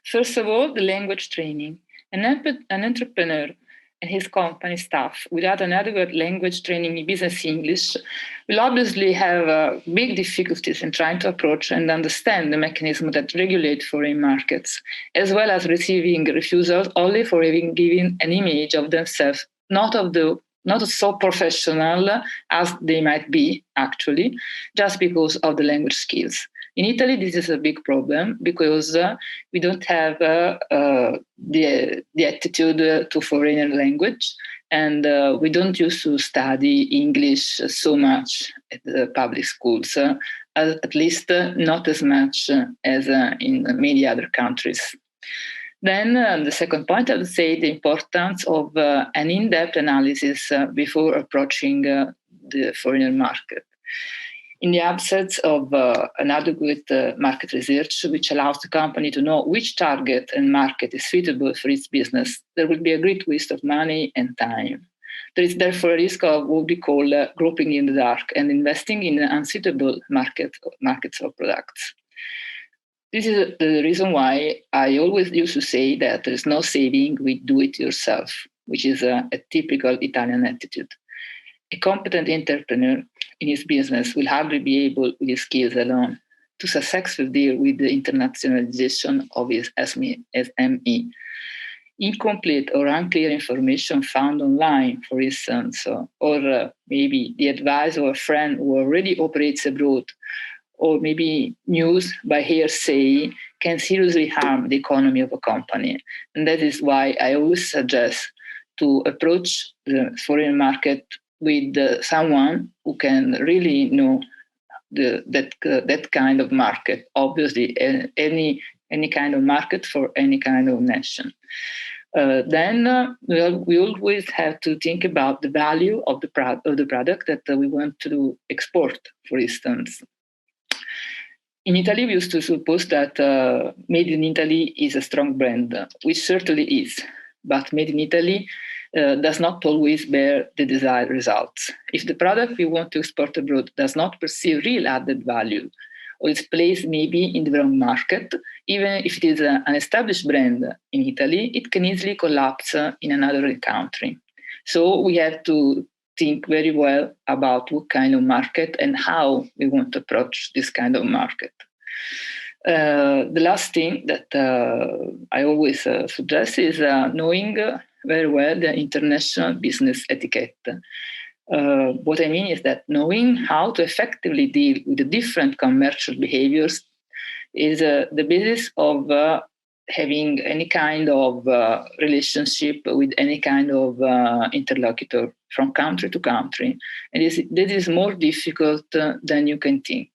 First of all, the language training. An entrepreneur and his company staff without an adequate language training in business English will obviously have big difficulties in trying to approach and understand the mechanism that regulate foreign markets, as well as receiving refusals only for having given an image of themselves, not so professional as they might be actually, just because of the language skills. In Italy, this is a big problem because we don't have the attitude to foreign language, and we don't used to study English so much at the public schools, at least not as much as in many other countries. Then the second point, I would say the importance of an in-depth analysis before approaching the foreign market. In the absence of an adequate market research, which allows the company to know which target and market is suitable for its business, there will be a great waste of money and time. There is therefore a risk of what we call groping in the dark and investing in unsuitable markets or products. This is the reason why I always used to say that there is no saving with do-it-yourself, which is a typical Italian attitude. A competent entrepreneur in his business will hardly be able, with his skills alone, to successfully deal with the internationalization of his SME. Incomplete or unclear information found online, for instance, or maybe the advice of a friend who already operates abroad, or maybe news by hearsay, can seriously harm the economy of a company. And that is why I always suggest to approach the foreign market with someone who can really know that kind of market. Obviously, any kind of market for any kind of nation. Then we always have to think about the value of the product that we want to export, for instance. In Italy, we used to suppose that Made in Italy is a strong brand, which certainly is. But Made in Italy does not always bear the desired results. If the product we want to export abroad does not perceive real added value, or is placed maybe in the wrong market, even if it is an established brand in Italy, it can easily collapse in another country. So we have to think very well about what kind of market and how we want to approach this kind of market. The last thing that I always suggest is knowing very well the international business etiquette. What I mean is that knowing how to effectively deal with the different commercial behaviors is the basis of having any kind of relationship with any kind of interlocutor from country to country. And this is more difficult than you can think.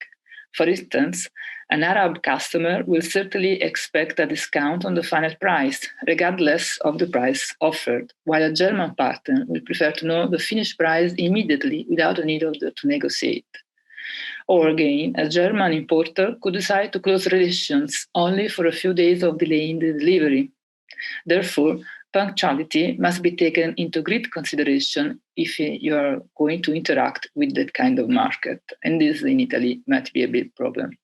For instance, an Arab customer will certainly expect a discount on the final price, regardless of the price offered, while a German partner will prefer to know the finished price immediately without the need to negotiate. Or again, a German importer could decide to close relations only for a few days of delay in the delivery. Therefore, punctuality must be taken into great consideration if you are going to interact with that kind of market. And this in Italy might be a big problem.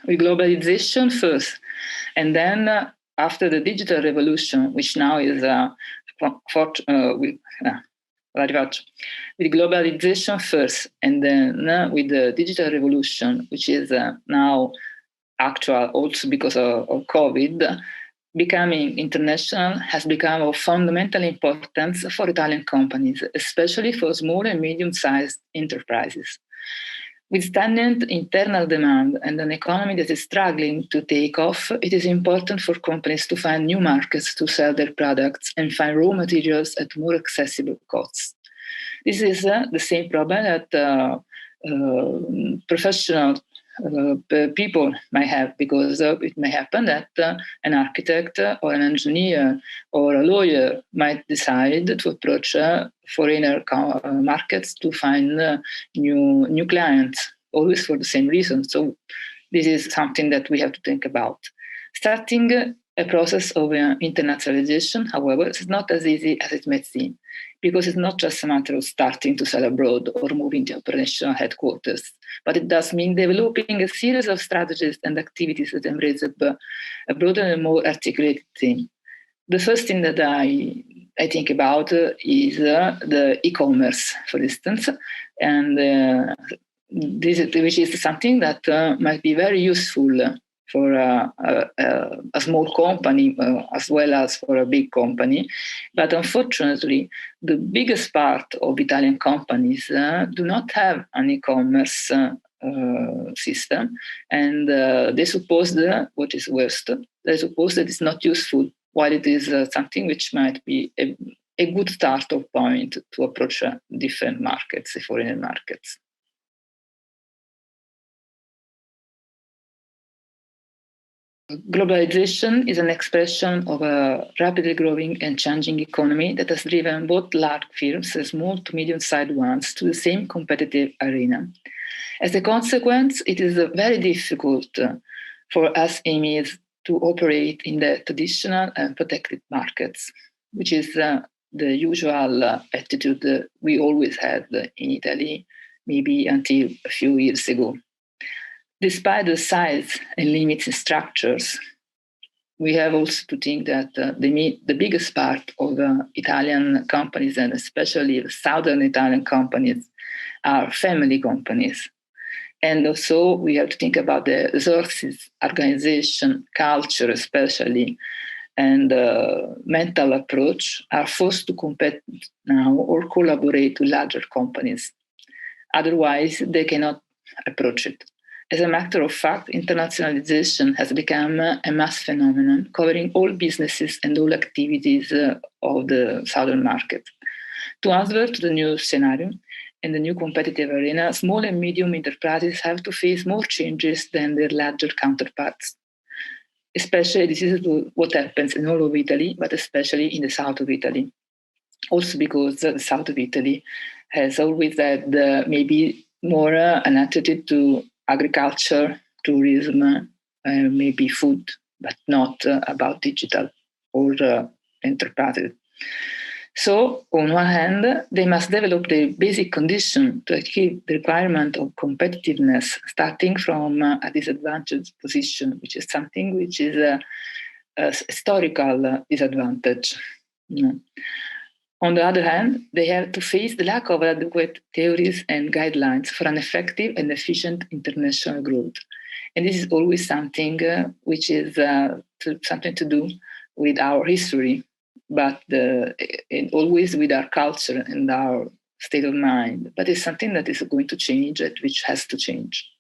With globalization first, and then after the digital revolution, which now is with globalization first, and then with the digital revolution, which is now actual also because of COVID, becoming international has become of fundamental importance for Italian companies, especially for small and medium-sized enterprises. With stagnant internal demand and an economy that is struggling to take off, it is important for companies to find new markets to sell their products and find raw materials at more accessible costs. This is the same problem that professional people might have, because it may happen that an architect or an engineer or a lawyer might decide to approach foreigner markets to find new clients, always for the same reason. So this is something that we have to think about. Starting a process of internationalization, however, is not as easy as it may seem. because it's not just a matter of starting to sell abroad or moving to operational headquarters, but it does mean developing a series of strategies and activities that embrace a broader and more articulated theme. The first thing that I think about is the e-commerce, for instance, and which is something that might be very useful for a small company as well as for a big company. But unfortunately, the biggest part of Italian companies do not have an e-commerce system, and they suppose what is worst, they suppose that it's not useful, while it is something which might be a good start-up point to approach different markets, foreign markets. Globalization is an expression of a rapidly growing and changing economy that has driven both large firms and small to medium-sized ones to the same competitive arena. As a consequence, it is very difficult for us SMEs to operate in the traditional and protected markets, which is the usual attitude we always had in Italy, maybe until a few years ago. Despite the size and limits in structures, we have also to think that the biggest part of Italian companies, and especially the southern Italian companies, are family companies. And also we have to think about the resources, organization, culture especially, and mental approach are forced to compete now or collaborate with larger companies. Otherwise, they cannot approach it. As a matter of fact, internationalization has become a mass phenomenon covering all businesses and all activities of the southern market. To answer to the new scenario and the new competitive arena, small and medium enterprises have to face more changes than their larger counterparts. Especially, this is what happens in all of Italy, but especially in the south of Italy. Also because the south of Italy has always had maybe more an attitude to agriculture, tourism, maybe food, but not about digital or enterprises. So, on one hand, they must develop the basic condition to achieve the requirement of competitiveness, starting from a disadvantaged position, which is something which is a historical disadvantage. On the other hand, they have to face the lack of adequate theories and guidelines for an effective and efficient international growth. And this is always something which is something to do with our history, but always with our culture and our state of mind. But it's something that is going to change, which has to change.